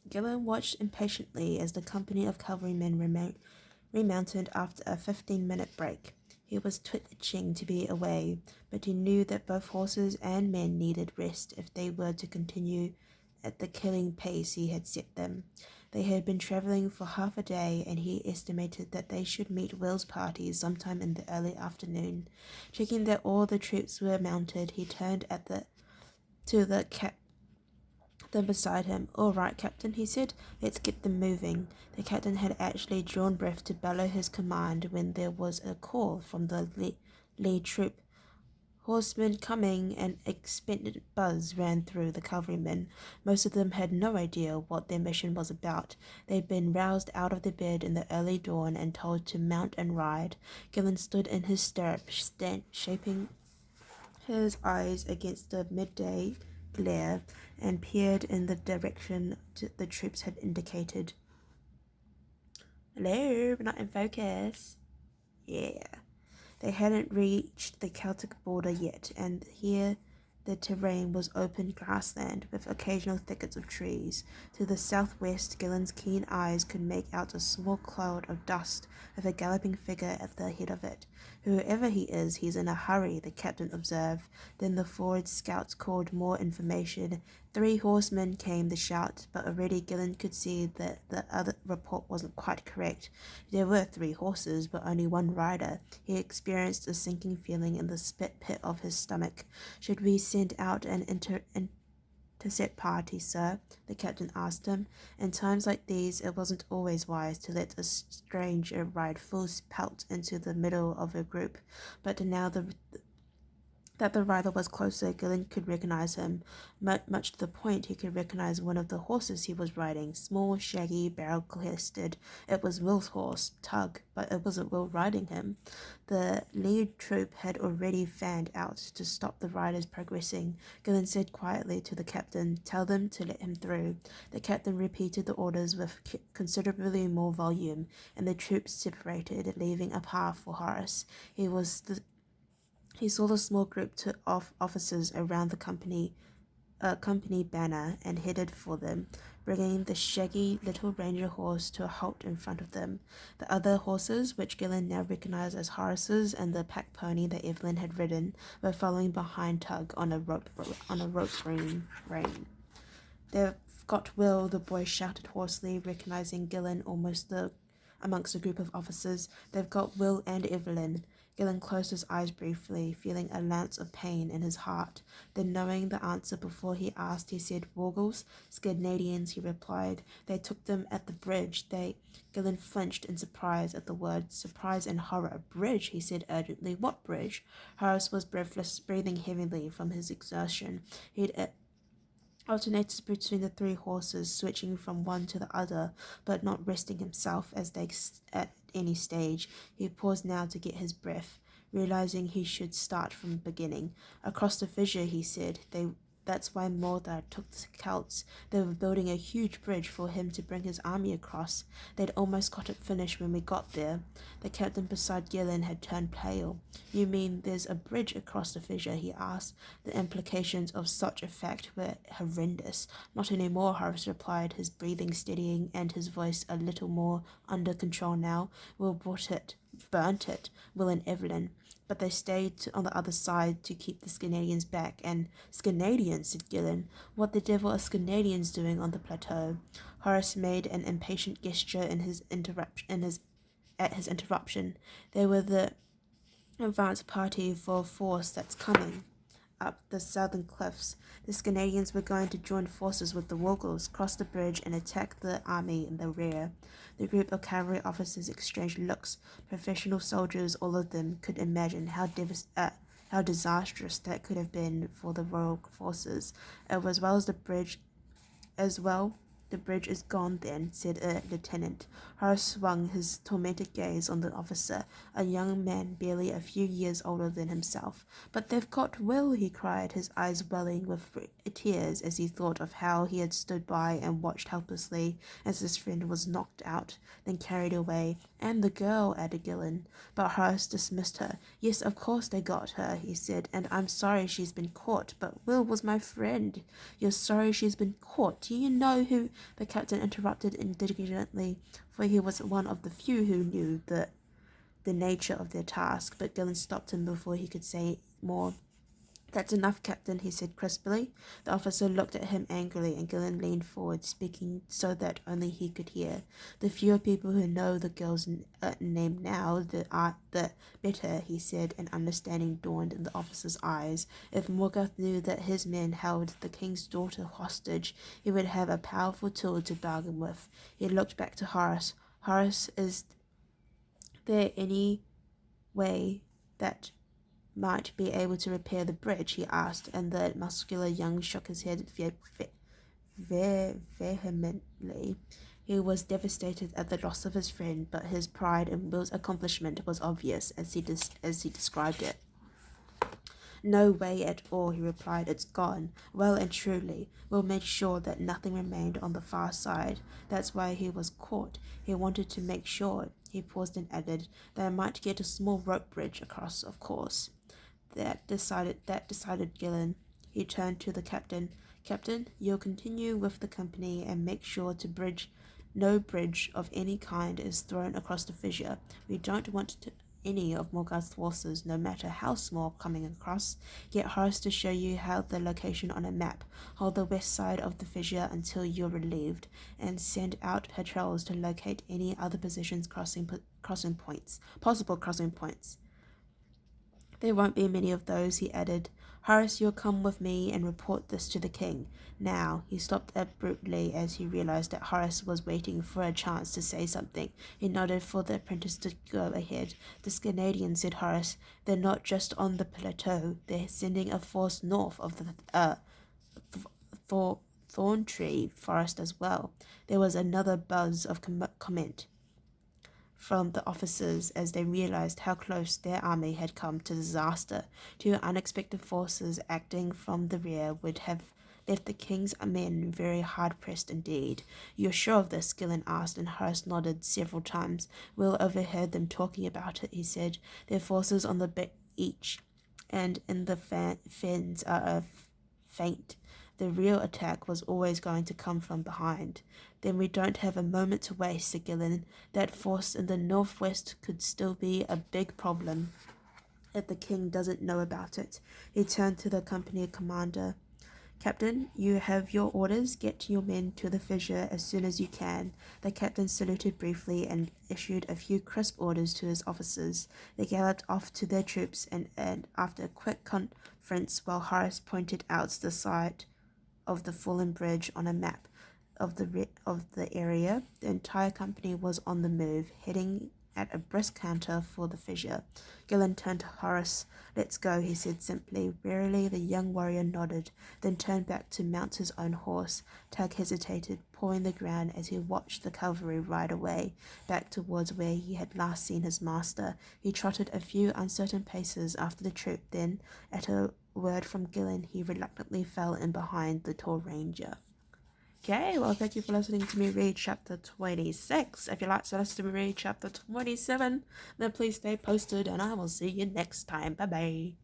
Gillen watched impatiently as the company of cavalrymen remounted after a 15-minute break. He was twitching to be away, but he knew that both horses and men needed rest if they were to continue at the killing pace he had set them. They had been travelling for half a day, and he estimated that they should meet Will's party sometime in the early afternoon. Checking that all the troops were mounted, he turned to the captain beside him. "All right, Captain," he said. "Let's get them moving." The captain had actually drawn breath to bellow his command when there was a call from the lead troop. "Horsemen coming!" An expectant buzz ran through the cavalrymen. Most of them had no idea what their mission was about. They'd been roused out of their bed in the early dawn and told to mount and ride. Gillen stood in his stirrup, shaping his eyes against the midday glare, and peered in the direction the troops had indicated. "Hello, we're not in focus." Yeah. They hadn't reached the Celtic border yet, and here the terrain was open grassland with occasional thickets of trees. To the southwest, Gillen's keen eyes could make out a small cloud of dust with a galloping figure at the head of it. "Whoever he is, he's in a hurry," the captain observed. Then the forward scouts called more information. 3 horsemen, came the shout, but already Gillen could see that the other report wasn't quite correct. There were 3 horses, but only 1 rider. He experienced a sinking feeling in the spit pit of his stomach. "Should we send out an intercept party, sir?" the captain asked him. In times like these, it wasn't always wise to let a stranger ride full pelt into the middle of a group, but now that the rider was closer, Gillen could recognize him. Much to the point, he could recognize one of the horses he was riding, small, shaggy, barrel-chested. It was Will's horse, Tug, but it wasn't Will riding him. The lead troop had already fanned out to stop the riders progressing. Gillen said quietly to the captain, "Tell them to let him through." The captain repeated the orders with considerably more volume, and the troops separated, leaving a path for Horace. He saw the small group of officers around the company banner and headed for them, bringing the shaggy little ranger horse to a halt in front of them. The other horses, which Gillen now recognized as Horace's and the pack pony that Evelyn had ridden, were following behind Tug on a rope rein. "They've got Will," the boy shouted hoarsely, recognizing Gillen amongst a group of officers. "They've got Will and Evelyn." Gillen closed his eyes briefly, feeling a lance of pain in his heart. Then, knowing the answer before he asked, he said, "Wargals, Scandinavians," he replied. "They took them at the bridge. Gillen flinched in surprise at the word, surprise and horror. "Bridge," he said urgently. "What bridge?" Horace was breathless, breathing heavily from his exertion. He'd alternated between the 3 horses, switching from one to the other, but not resting himself at any stage. He paused now to get his breath, realizing he should start from the beginning. "Across the fissure," he said. That's why Mordred took the Celts. They were building a huge bridge for him to bring his army across. They'd almost got it finished when we got there." The captain beside Gillen had turned pale. "You mean there's a bridge across the fissure?" he asked. The implications of such a fact were horrendous. "Not anymore," Horace replied, his breathing steadying and his voice a little more under control now. "Will burnt it, Will and Evelyn. But they stayed on the other side to keep the Scandinavians back." "And Scandinavians," said Gillen. "What the devil are Scandinavians doing on the plateau?" Horace made an impatient gesture at his interruption. "They were the advance party for a force that's coming up the southern cliffs. The Scandinavians were going to join forces with the Wargals, cross the bridge, and attack the army in the rear." The group of cavalry officers exchanged looks. Professional soldiers, all of them, could imagine how disastrous that could have been for the royal forces. "The bridge is gone then," said a lieutenant. Horace swung his tormented gaze on the officer, a young man barely a few years older than himself. "But they've got Will," he cried, his eyes welling with tears as he thought of how he had stood by and watched helplessly as his friend was knocked out, then carried away. "And the girl," added Gillen. But Horace dismissed her. "Yes, of course they got her," he said, "and I'm sorry she's been caught, but Will was my friend." "You're sorry she's been caught? Do you know who The captain interrupted indignantly, for he was one of the few who knew the nature of their task, but Gillen stopped him before he could say more. "That's enough, Captain," he said crisply. The officer looked at him angrily, and Gillen leaned forward, speaking so that only he could hear. "The fewer people who know the girl's name now, the better," he said, and understanding dawned in the officer's eyes. If Morgoth knew that his men held the king's daughter hostage, he would have a powerful tool to bargain with. He looked back to Horace. "Horace, is there any way that might be able to repair the bridge?" he asked, and the muscular young shook his head vehemently. He was devastated at the loss of his friend, but his pride in Will's accomplishment was obvious as he described it. "No way at all," he replied. "It's gone, well and truly. Will made sure that nothing remained on the far side. That's why he was caught. He wanted to make sure," he paused and added, "that I might get a small rope bridge across, of course." That decided Gillen. He turned to the captain. "Captain, you'll continue with the company and make sure no bridge of any kind is thrown across the fissure. We don't want any of Morgoth's forces, no matter how small, coming across. Get Horace to show you how the location on a map. Hold the west side of the fissure until you're relieved, and send out patrols to locate any other positions possible crossing points. There won't be many of those," he added. "Horace, you'll come with me and report this to the king. Now," he stopped abruptly as he realized that Horace was waiting for a chance to say something. He nodded for the apprentice to go ahead. "The Canadians," said Horace. "They're not just on the plateau. They're sending a force north of the thorn tree forest as well." There was another buzz of comment from the officers as they realized how close their army had come to disaster. Two unexpected forces acting from the rear would have left the king's men very hard-pressed indeed. "You're sure of this?" Gillen asked, and Horace nodded several times. "Will overheard them talking about it," he said. "Their forces on the beach and in the fens are faint. The real attack was always going to come from behind." "Then we don't have a moment to waste," said Gillen. "That force in the northwest could still be a big problem if the king doesn't know about it." He turned to the company commander. "Captain, you have your orders. Get your men to the fissure as soon as you can." The captain saluted briefly and issued a few crisp orders to his officers. They galloped off to their troops, and after a quick conference, while Horace pointed out the site of the fallen bridge on a map of the area, the entire company was on the move, heading at a brisk canter for the fissure. Gillen turned to Horace. "Let's go," he said simply. Wearily, the young warrior nodded, then turned back to mount his own horse. Tug hesitated, pawing the ground as he watched the cavalry ride away, back towards where he had last seen his master. He trotted a few uncertain paces after the troop, then, at a word from Gillen, he reluctantly fell in behind the tall ranger. Okay, well, thank you for listening to me read chapter 26. If you'd like to listen to me read chapter 27, then please stay posted, and I will see you next time. Bye-bye.